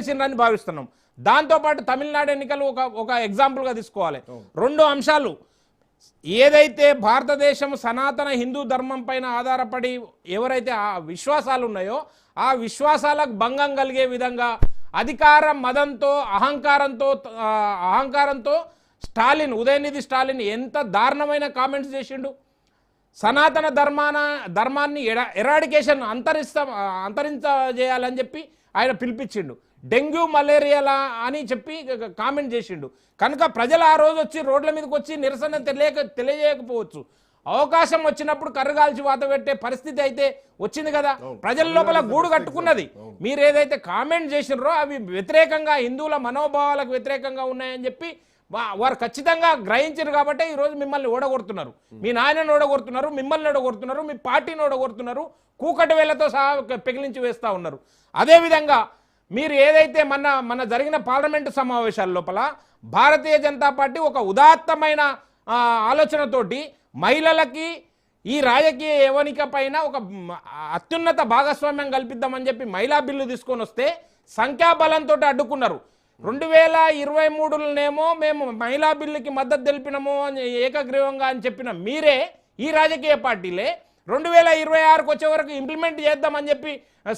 గెలిచిండ్రని భావిస్తున్నాం. దాంతోపాటు తమిళనాడు ఎన్నికలు ఒక ఎగ్జాంపుల్గా తీసుకోవాలి. 2 అంశాలు, ఏదైతే భారతదేశం సనాతన హిందూ ధర్మం పైన ఆధారపడి ఎవరైతే ఆ విశ్వాసాలు ఉన్నాయో ఆ విశ్వాసాలకు భంగం కలిగే విధంగా అధికార మదంతో అహంకారంతో స్టాలిన్, ఉదయనిధి స్టాలిన్ ఎంత దారుణమైన కామెంట్స్ చేసిండు. సనాతన ధర్మాన్ని ఎరాడికేషన్ అంతరించేయాలని చెప్పి ఆయన పిలిపించిండు. డెంగ్యూ మలేరియాలా అని చెప్పి కామెంట్ చేసిండు. కనుక ప్రజలు ఆ రోజు వచ్చి రోడ్ల మీదకి వచ్చి నిరసన తెలియజేయకపోవచ్చు. అవకాశం వచ్చినప్పుడు కర్రగాల్చి వాత పెట్టే పరిస్థితి అయితే వచ్చింది కదా. ప్రజల లోపల గూడు కట్టుకున్నది. మీరు ఏదైతే కామెంట్ చేసినారో అవి వ్యతిరేకంగా, హిందువుల మనోభావాలకు వ్యతిరేకంగా ఉన్నాయని చెప్పి వారు ఖచ్చితంగా గ్రహించారు. కాబట్టి ఈరోజు మిమ్మల్ని ఓడగొడుతున్నారు, మీ నాయనని ఓడగొడుతున్నారు, మిమ్మల్ని ఓడగొడుతున్నారు, మీ పార్టీని ఓడగొడుతున్నారు, కూకటి వేళ్లతో సహా పెకిలించి వేస్తూ ఉన్నారు. అదేవిధంగా మీరు ఏదైతే మన జరిగిన పార్లమెంటు సమావేశాల లోపల భారతీయ జనతా పార్టీ ఒక ఉదాత్తమైన ఆలోచనతోటి మహిళలకి ఈ రాజకీయ యవనిక పైన ఒక అత్యున్నత భాగస్వామ్యం కల్పిద్దామని చెప్పి మహిళా బిల్లు తీసుకొని వస్తే సంఖ్యాబలంతో అడ్డుకున్నారు. 2023లోనేమో మేము మహిళా బిల్లుకి మద్దతు తెలిపినాము అని ఏకగ్రీవంగా అని చెప్పిన మీరే, ఈ రాజకీయ పార్టీలే 2026కు వచ్చే వరకు ఇంప్లిమెంట్ చేద్దామని చెప్పి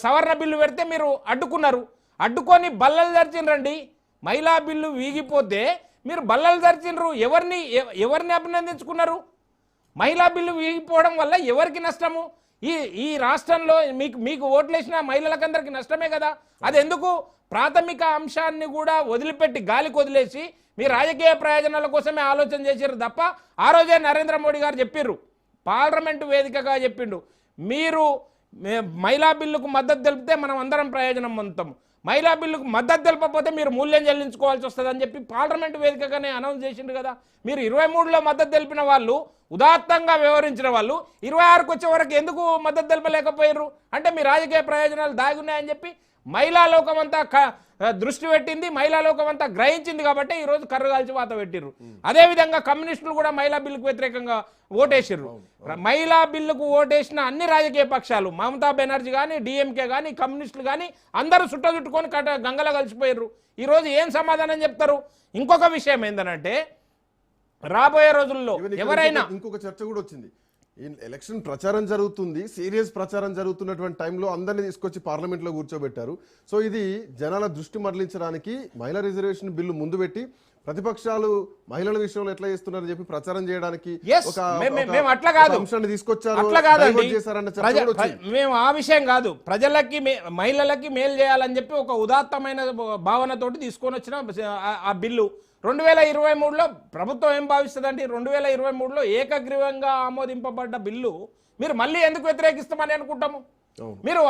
సవరణ బిల్లు పెడితే మీరు అడ్డుకున్నారు. అడ్డుకొని బల్లలు దర్చిండ్రండి. మహిళా బిల్లు వీగిపోతే మీరు బల్లలు దర్చిండ్రు. ఎవరిని అభినందించుకున్నారు? మహిళా బిల్లు వీగిపోవడం వల్ల ఎవరికి నష్టము? ఈ రాష్ట్రంలో మీకు ఓట్లేసిన మహిళలకందరికీ నష్టమే కదా. అది ఎందుకు? ప్రాథమిక అంశాన్ని కూడా వదిలిపెట్టి గాలికి వదిలేసి మీ రాజకీయ ప్రయోజనాల కోసమే ఆలోచన చేశారు తప్ప, ఆ రోజే నరేంద్ర మోడీ గారు చెప్పిర్రు, పార్లమెంటు వేదికగా చెప్పిండు, మీరు మహిళా బిల్లుకు మద్దతు తెలిపితే మనం అందరం ప్రయోజనం పొందుతాము, మహిళా బిల్లుకు మద్దతు తెలపకపోతే మీరు మూల్యం చెల్లించుకోవాల్సి వస్తుందని చెప్పి పార్లమెంటు వేదికగానే అనౌన్స్ చేసిండు కదా. మీరు 23లో మద్దతు తెలిపిన వాళ్ళు, ఉదాత్తంగా వ్యవహరించిన వాళ్ళు 26కు వచ్చే వరకు ఎందుకు మద్దతు తెలపలేకపోయారు? అంటే మీ రాజకీయ ప్రయోజనాలు దాగున్నాయని చెప్పి మహిళా లోకం అంతా దృష్టి పెట్టింది, మహిళా లోకం అంతా గ్రహించింది. కాబట్టి ఈరోజు కర్రగాల్చి వాత పెట్టిర్రు. అదేవిధంగా కమ్యూనిస్టులు కూడా మహిళా బిల్లుకు వ్యతిరేకంగా ఓటేసిర్రు. మహిళా బిల్లుకు ఓటేసిన అన్ని రాజకీయ పక్షాలు, మమతా బెనర్జీ కానీ, డిఎంకే కానీ, కమ్యూనిస్టులు కానీ అందరూ చుట్టుకొని గంగలో కలిసిపోయారు. ఈరోజు ఏం సమాధానం చెప్తారు? ఇంకొక విషయం ఏంటంటే, రాబోయే రోజుల్లో ఎవరైనా ఇంకొక చర్చ కూడా వచ్చింది. ఎలక్షన్ ప్రచారం జరుగుతుంది, సీరియస్ ప్రచారం జరుగుతున్నటువంటి టైంలో అందరినీ తీసుకొచ్చి పార్లమెంట్లో కూర్చోబెట్టారు. సో ఇది జనాల దృష్టి మరలించడానికి మహిళా రిజర్వేషన్ బిల్లు ముందు పెట్టి ప్రతిపక్షాలు మహిళల విషయంలో ఎట్లా చేస్తున్నారని చెప్పి ప్రచారం చేయడానికి అంశాన్ని తీసుకొచ్చారు. మేము ఆ విషయం కాదు, మహిళలకి మేలు చేయాలని చెప్పి ఒక ఉదాత్తమైన భావనతోటి తీసుకొని వచ్చిన ఆ బిల్లు 2023లో ప్రభుత్వం ఏం భావిస్తుందండి? 2023లో ఏకగ్రీవంగా ఆమోదింపబడ్డ బిల్లు మీరు మళ్ళీ ఎందుకు వ్యతిరేకిస్తామని అనుకుంటాము? మీరు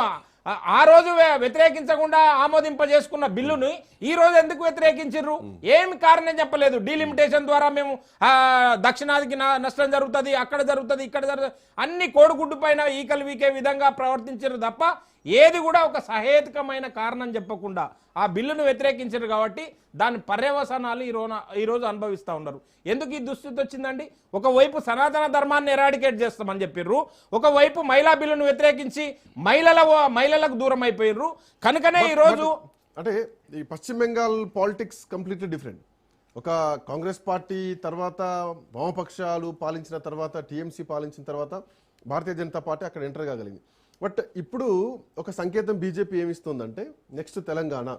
ఆ రోజు వ్యతిరేకించకుండా ఆమోదింపజేసుకున్న బిల్లుని ఈ రోజు ఎందుకు వ్యతిరేకించారు? ఏమి కారణం చెప్పలేదు. డీలిమిటేషన్ ద్వారా మేము దక్షిణాదికి నష్టం జరుగుతుంది, అక్కడ జరుగుతుంది, ఇక్కడ జరుగుతుంది, అన్ని కోడిగుడ్డు పైన ఈకలు వీకే విధంగా ప్రవర్తించారు తప్ప ఏది కూడా ఒక సహేతుకమైన కారణం చెప్పకుండా ఆ బిల్లును వ్యతిరేకించారు. కాబట్టి దాని పర్యవసానాలు ఈరోజు అనుభవిస్తూ ఉన్నారు. ఎందుకు ఈ దుస్థితి వచ్చిందండి? ఒకవైపు సనాతన ధర్మాన్ని ఎరాడికేట్ చేస్తామని చెప్పిర్రు, ఒకవైపు మహిళా బిల్లును వ్యతిరేకించి మహిళలకు దూరం అయిపోయారు. కనుకనే ఈరోజు అంటే ఈ పశ్చిమ బెంగాల్ పాలిటిక్స్ కంప్లీట్లీ డిఫరెంట్. ఒక కాంగ్రెస్ పార్టీ తర్వాత వామపక్షాలు పాలించిన తర్వాత, టీఎంసీ పాలించిన తర్వాత భారతీయ జనతా పార్టీ అక్కడ ఎంటర్ కాగలిగింది. బట్ ఇప్పుడు ఒక సంకేతం బీజేపీ ఏమిస్తుందంటే నెక్స్ట్ తెలంగాణ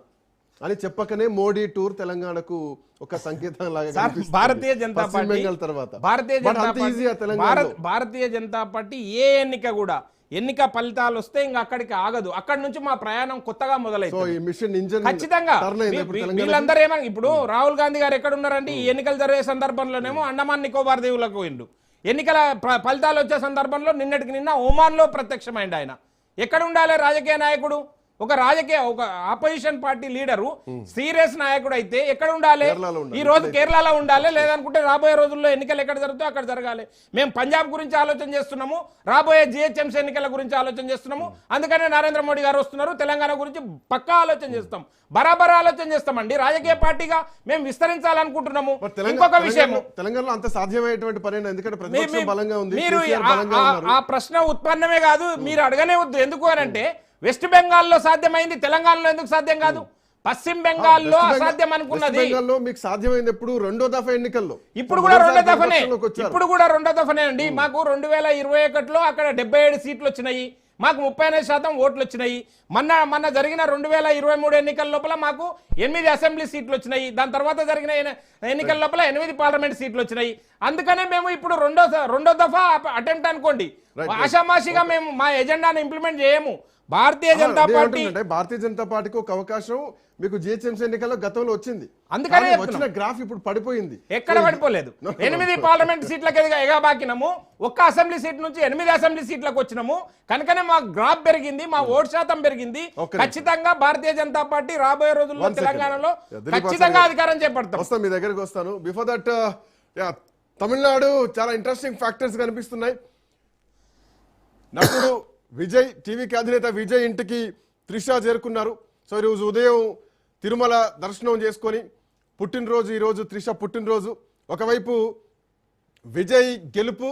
అని చెప్పకనే మోడీ టూర్ తెలంగాణకు ఒక సంకేతం లాగా భారతీయ జనతా పార్టీ తర్వాత భారతీయ జనతా పార్టీ ఏ ఎన్నిక కూడా ఎన్నిక ఫలితాలు వస్తే ఇంకా అక్కడికి ఆగదు. అక్కడి నుంచి మా ప్రయాణం కొత్తగా మొదలైంది. ఖచ్చితంగా వీళ్ళందరూ ఏమన్నా ఇప్పుడు రాహుల్ గాంధీ గారు ఎక్కడ ఉన్నారండి? ఈ ఎన్నికలు జరిగే సందర్భంలోనేమో అండమాన్ నికోబార్ దీవులకు పోయిండు. ఎన్నికల ఫలితాలు వచ్చే సందర్భంలో నిన్నటికి నిన్న ఒమాన్లో ప్రత్యక్షమైంది. ఆయన ఎక్కడ ఉండాలి రాజకీయ నాయకుడు? ఒక ఆపోజిషన్ పార్టీ లీడరు సీరియస్ నాయకుడు అయితే ఎక్కడ ఉండాలి? ఈ రోజు కేరళలో ఉండాలి, లేదనుకుంటే రాబోయే రోజుల్లో ఎన్నికలు ఎక్కడ జరుగుతాయో అక్కడ జరగాలి. మేము పంజాబ్ గురించి ఆలోచన చేస్తున్నాము, రాబోయే జిహెచ్ఎంసీ ఎన్నికల గురించి ఆలోచన చేస్తున్నాము. అందుకనే నరేంద్ర మోడీ గారు వస్తున్నారు. తెలంగాణ గురించి పక్కా ఆలోచన చేస్తాం, బరాబర్ ఆలోచన చేస్తామండి. రాజకీయ పార్టీగా మేము విస్తరించాలనుకుంటున్నాము. ఇంకొక విషయం, తెలంగాణలో అంత సాధ్యమైనటువంటి పని, ఎందుకంటే ప్రతిపక్షం బలంగా ఉంది. మీరు ఆ ప్రశ్న ఉత్పన్నమే కాదు, మీరు అడగనే వద్దు. ఎందుకు అని అంటే వెస్ట్ బెంగాల్లో సాధ్యమైంది, తెలంగాణలో ఎందుకు సాధ్యం కాదు? పశ్చిమ బెంగాల్లో వెస్ట్ అసాధ్యం వెస్ట్ అనుకున్నది బెంగాల్లో మీకు సాధ్యమైంది ఎప్పుడు రెండో దఫా ఎన్నికల్లో. ఇప్పుడు కూడా రెండో మొదటిసారి దఫనే ప్రతిపక్షంలోకి వచ్చారు. ఇప్పుడు కూడా రెండో దఫనే అండి. మాకు 2021లో అక్కడ 77 సీట్లు వచ్చినాయి, మాకు 38% ఓట్లు వచ్చినాయి. మొన్న జరిగిన 2023 ఎన్నికల లోపల మాకు 8 అసెంబ్లీ సీట్లు వచ్చినాయి. దాని తర్వాత జరిగిన ఎన్నికల లోపల 8 పార్లమెంట్ సీట్లు వచ్చినాయి. అందుకనే మేము ఇప్పుడు రెండో దఫా అటెంప్ట్ అనుకోండి. ఆషామాషిగా మేము మా ఎజెండాను ఇంప్లిమెంట్ చేయము. భారతీయ జనతా పార్టీ భారతీయ జనతా పార్టీకి ఒక అవకాశం మీకు జిహెచ్ఎంసీ ఎన్నికల్లో గతంలో వచ్చింది. అందుకనే కానీ వచ్చిన గ్రాఫ్ ఇప్పుడు పడిపోయింది. ఎక్కడ పడిపోలేదు. 8 పార్లమెంట్ సీట్లకు ఎగబాకినాము, ఒక్క అసెంబ్లీ సీట్ నుంచి 8 అసెంబ్లీ సీట్లకు వచ్చినాము. కనుకనే మా గ్రాఫ్ పెరిగింది, మా ఓటు శాతం పెరిగింది. ఖచ్చితంగా భారతీయ జనతా పార్టీ రాబోయే రోజుల్లో తెలంగాణలో ఖచ్చితంగా అధికారం చేపడతాం. వస్తాం, మీ దగ్గరికి వస్తాను. బిఫోర్ దట్ తమిళనాడు చాలా ఇంట్రెస్టింగ్ ఫ్యాక్టర్స్ కనిపిస్తున్నాయి. నటుడు విజయ్, టీవీకి అధినేత విజయ్ ఇంటికి త్రిష చేరుకున్నారు. సో ఈరోజు ఉదయం తిరుమల దర్శనం చేసుకొని పుట్టినరోజు, ఈరోజు త్రిష పుట్టినరోజు. ఒకవైపు విజయ్ గెలుపు,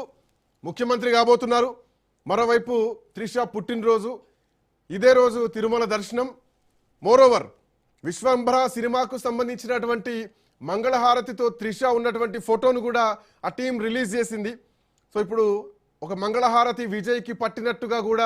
ముఖ్యమంత్రి కాబోతున్నారు. మరోవైపు త్రిష పుట్టినరోజు, ఇదే రోజు తిరుమల దర్శనం. మోరోవర్ విశ్వంభర సినిమాకు సంబంధించినటువంటి మంగళహారతితో త్రిష ఉన్నటువంటి ఫోటోను కూడా ఆ టీం రిలీజ్ చేసింది. సో ఇప్పుడు ఒక మంగళహారతి విజయ్కి పట్టినట్టుగా కూడా